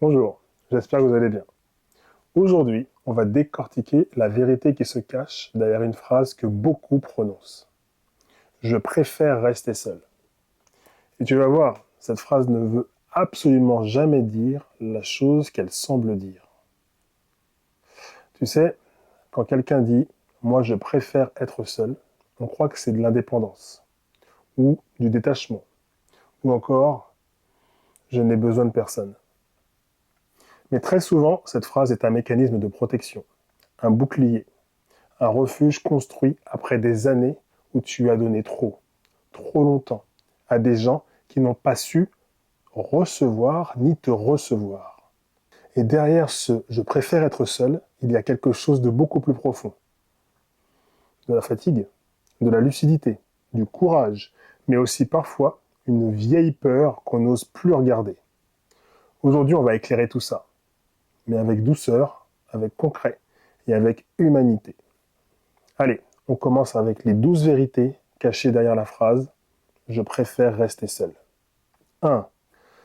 Bonjour, j'espère que vous allez bien. Aujourd'hui, on va décortiquer la vérité qui se cache derrière une phrase que beaucoup prononcent. Je préfère rester seul. Et tu vas voir, cette phrase ne veut absolument jamais dire la chose qu'elle semble dire. Tu sais, quand quelqu'un dit moi je préfère être seul, on croit que c'est de l'indépendance, ou du détachement, ou encore je n'ai besoin de personne. Mais très souvent, cette phrase est un mécanisme de protection, un bouclier, un refuge construit après des années où tu as donné trop longtemps, à des gens qui n'ont pas su recevoir ni te recevoir. Et derrière ce je préfère être seul, il y a quelque chose de beaucoup plus profond. De la fatigue, de la lucidité, du courage, mais aussi parfois une vieille peur qu'on n'ose plus regarder. Aujourd'hui, on va éclairer tout ça, mais avec douceur, avec concret et avec humanité. Allez, on commence avec les 12 vérités cachées derrière la phrase « Je préfère rester seul ». 1.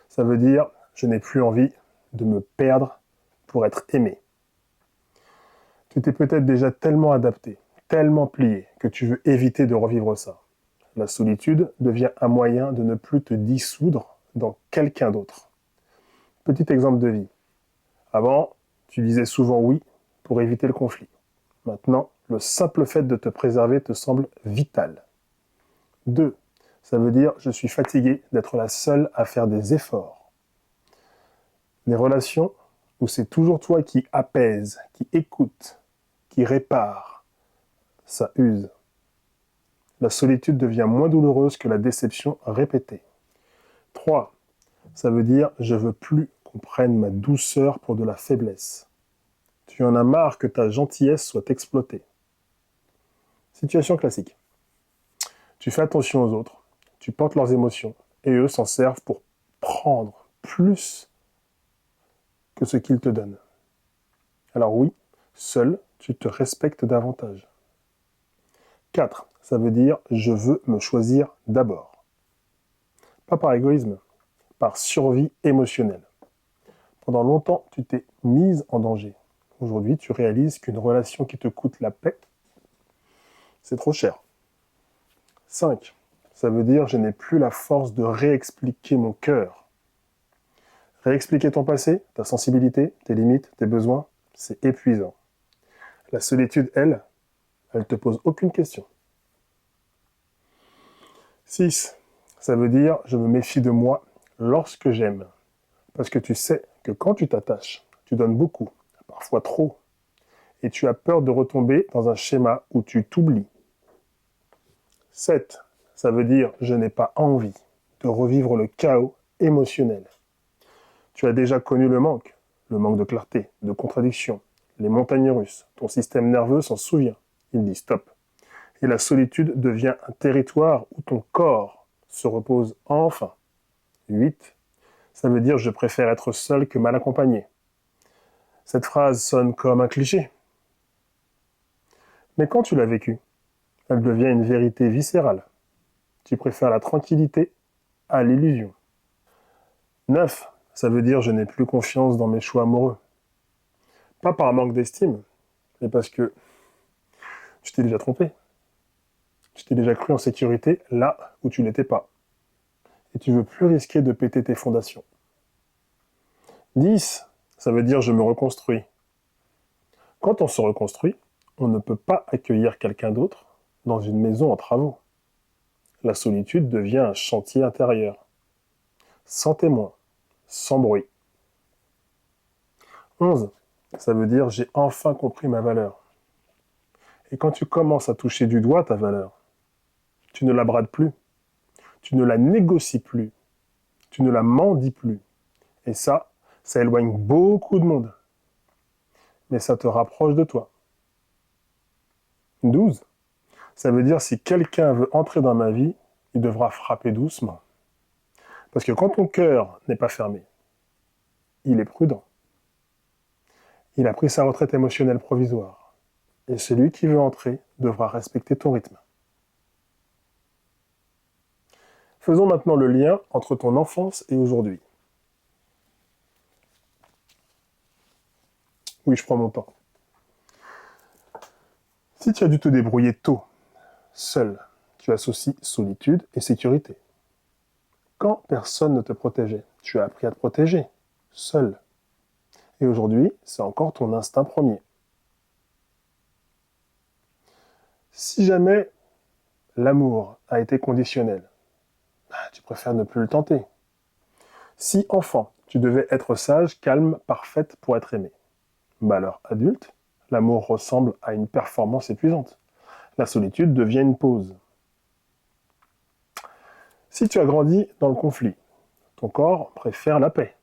Ça veut dire « Je n'ai plus envie de me perdre pour être aimé ». Tu t'es peut-être déjà tellement adapté, tellement plié, que tu veux éviter de revivre ça. La solitude devient un moyen de ne plus te dissoudre dans quelqu'un d'autre. Petit exemple de vie. Avant, tu disais souvent oui pour éviter le conflit. Maintenant, le simple fait de te préserver te semble vital. 2. Ça veut dire je suis fatigué d'être la seule à faire des efforts. Les relations où c'est toujours toi qui apaise, qui écoute, qui répare, ça use. La solitude devient moins douloureuse que la déception répétée. 3. Ça veut dire je veux plus qu'on prenne ma douceur pour de la faiblesse. Tu en as marre que ta gentillesse soit exploitée. Situation classique. Tu fais attention aux autres, tu portes leurs émotions, et eux s'en servent pour prendre plus que ce qu'ils te donnent. Alors oui, seul, tu te respectes davantage. 4. Ça veut dire je veux me choisir d'abord. Pas par égoïsme, par survie émotionnelle. Pendant longtemps, tu t'es mise en danger. Aujourd'hui, tu réalises qu'une relation qui te coûte la paix, c'est trop cher. 5. Ça veut dire je n'ai plus la force de réexpliquer mon cœur. Réexpliquer ton passé, ta sensibilité, tes limites, tes besoins, c'est épuisant. La solitude, elle te pose aucune question. 6. Ça veut dire je me méfie de moi lorsque j'aime. Parce que tu sais que quand tu t'attaches, tu donnes beaucoup, parfois trop, et tu as peur de retomber dans un schéma où tu t'oublies. 7. Ça veut dire je n'ai pas envie de revivre le chaos émotionnel. Tu as déjà connu le manque de clarté, de contradiction, les montagnes russes. Ton système nerveux s'en souvient. Il dit stop. Et la solitude devient un territoire où ton corps se repose enfin. 8. Ça veut dire je préfère être seul que mal accompagné. Cette phrase sonne comme un cliché. Mais quand tu l'as vécue, elle devient une vérité viscérale. Tu préfères la tranquillité à l'illusion. 9. Ça veut dire je n'ai plus confiance dans mes choix amoureux. Pas par manque d'estime, mais parce que tu t'es déjà trompé. Tu t'es déjà cru en sécurité là où tu l'étais pas. Et tu veux plus risquer de péter tes fondations. 10. Ça veut dire je me reconstruis. Quand on se reconstruit, on ne peut pas accueillir quelqu'un d'autre dans une maison en travaux. La solitude devient un chantier intérieur. Sans témoin, sans bruit. 11. Ça veut dire j'ai enfin compris ma valeur. Et quand tu commences à toucher du doigt ta valeur, tu ne la brades plus, tu ne la négocies plus, tu ne la mendis plus. Et ça éloigne beaucoup de monde. Mais ça te rapproche de toi. 12. Ça veut dire si quelqu'un veut entrer dans ma vie, il devra frapper doucement. Parce que quand ton cœur n'est pas fermé, il est prudent. Il a pris sa retraite émotionnelle provisoire. Et celui qui veut entrer devra respecter ton rythme. Faisons maintenant le lien entre ton enfance et aujourd'hui. Oui, je prends mon temps. Si tu as dû te débrouiller tôt, seul, tu associes solitude et sécurité. Quand personne ne te protégeait, tu as appris à te protéger, seul. Et aujourd'hui, c'est encore ton instinct premier. Si jamais l'amour a été conditionnel, tu préfères ne plus le tenter. Si enfant, tu devais être sage, calme, parfaite pour être aimé, alors adulte, l'amour ressemble à une performance épuisante. La solitude devient une pause. Si tu as grandi dans le conflit, ton corps préfère la paix.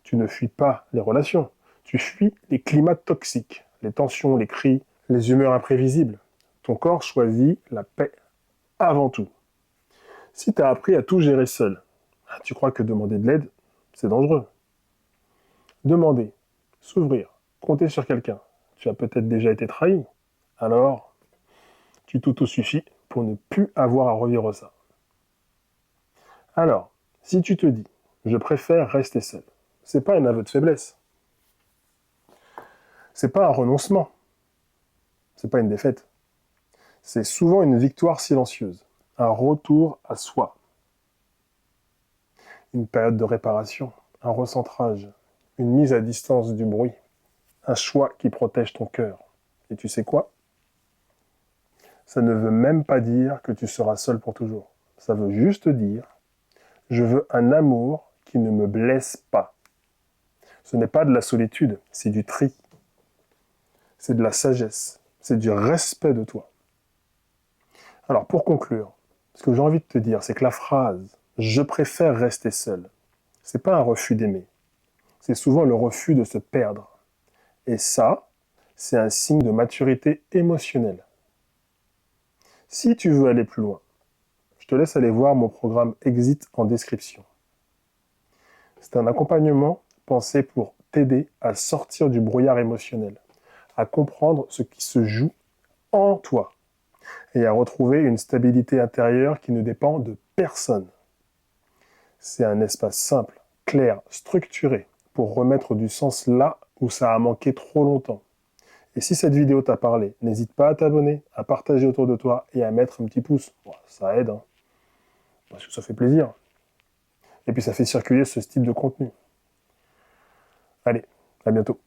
Tu ne fuis pas les relations, tu fuis les climats toxiques, les tensions, les cris, les humeurs imprévisibles. Ton corps choisit la paix avant tout. Si tu as appris à tout gérer seul, tu crois que demander de l'aide, c'est dangereux. Demander, s'ouvrir, compter sur quelqu'un. Tu as peut-être déjà été trahi. Alors, tu t'autosuffis pour ne plus avoir à revivre ça. Alors, si tu te dis, je préfère rester seul, c'est pas un aveu de faiblesse. C'est pas un renoncement. C'est pas une défaite. C'est souvent une victoire silencieuse, un retour à soi. Une période de réparation, un recentrage, une mise à distance du bruit, un choix qui protège ton cœur. Et tu sais quoi? Ça ne veut même pas dire que tu seras seul pour toujours. Ça veut juste dire, je veux un amour qui ne me blesse pas. Ce n'est pas de la solitude, c'est du tri. C'est de la sagesse, c'est du respect de toi. Alors pour conclure, ce que j'ai envie de te dire, c'est que la phrase « je préfère rester seul », c'est pas un refus d'aimer, c'est souvent le refus de se perdre. Et ça, c'est un signe de maturité émotionnelle. Si tu veux aller plus loin, je te laisse aller voir mon programme Exit en description. C'est un accompagnement pensé pour t'aider à sortir du brouillard émotionnel, à comprendre ce qui se joue en toi et à retrouver une stabilité intérieure qui ne dépend de personne. C'est un espace simple, clair, structuré pour remettre du sens là où ça a manqué trop longtemps. Et si cette vidéo t'a parlé, n'hésite pas à t'abonner, à partager autour de toi et à mettre un petit pouce. Bon, ça aide, parce que ça fait plaisir. Et puis ça fait circuler ce type de contenu. Allez, à bientôt.